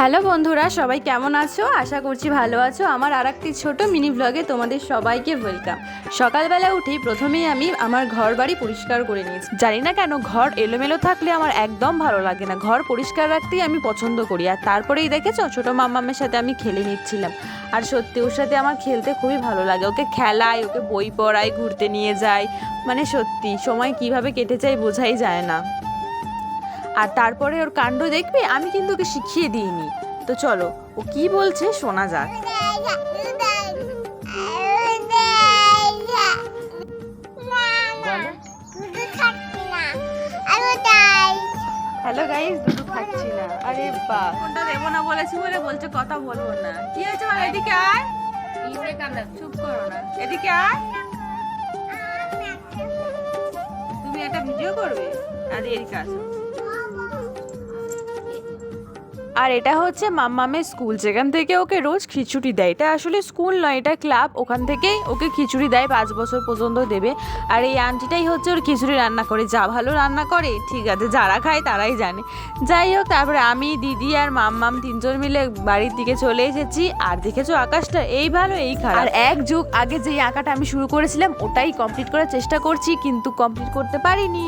Hello বন্ধুরা, সবাই কেমন আছো? আশা করছি ভালো আছো। আমার আরেকটি ছোট মিনি ব্লগে তোমাদের সবাইকে ওয়েলকাম। সকালবেলা উঠেই প্রথমেই আমি আমার ঘর বাড়ি পরিষ্কার করে নিয়েছি। জানি না কেন ঘর এলোমেলো থাকলে আমার একদম ভালো লাগে না, ঘর পরিষ্কার রাখতেই আমি পছন্দ করি। আর তারপরেই দেখেছো ছোটো মাম্মামের সাথে আমি খেলে নিচ্ছিলাম। আর সত্যি ওর সাথে আমার খেলতে খুবই ভালো লাগে, ওকে খেলাই, ওকে বই পড়াই, ঘুরতে নিয়ে যাই, মানে সত্যি সময় কিভাবে কেটে যায় বোঝাই যায় না। আর তারপরে ওর কাণ্ড দেখবে, আমি কিন্তু ওকে শিখিয়ে দিইনি। তো চলো ও কি বলছে শোনা যাক। হ্যালো গাইস, দুধ খাচ্ছি না। আরে বাহ, কোনটা দেবো না বলেছি বলে বলছে কথা বলবো না। কি হয়েছে বল, এদিকে আয়। চুপ করো না, এদিকে আয়। তুমি একটা ভিডিও করবে? আর এদিকে আসো। আর এটা হচ্ছে মাম্মামের স্কুল, যেখান থেকে ওকে রোজ খিচুড়ি দেয়। এটা আসলে স্কুল নয়, এটা ক্লাব, ওখান থেকেই ওকে খিচুড়ি দেয়, 5 বছর পর্যন্ত দেবে। আর এই আন্টিটাই হচ্ছে ওর খিচুড়ি রান্না করে, যা ভালো রান্না করে, ঠিক আছে, যারা খায় তারাই জানে। যাই হোক, তারপরে আমি, দিদি আর মাম্মাম 3 জন মিলে বাড়ির দিকে চলে এসেছি। আর দেখেছো আকাশটা এই ভালো এই খারাপ। আর 1 যুগ আগে যেই আঁকাটা আমি শুরু করেছিলাম ওটাই কমপ্লিট করার চেষ্টা করছি, কিন্তু কমপ্লিট করতে পারিনি।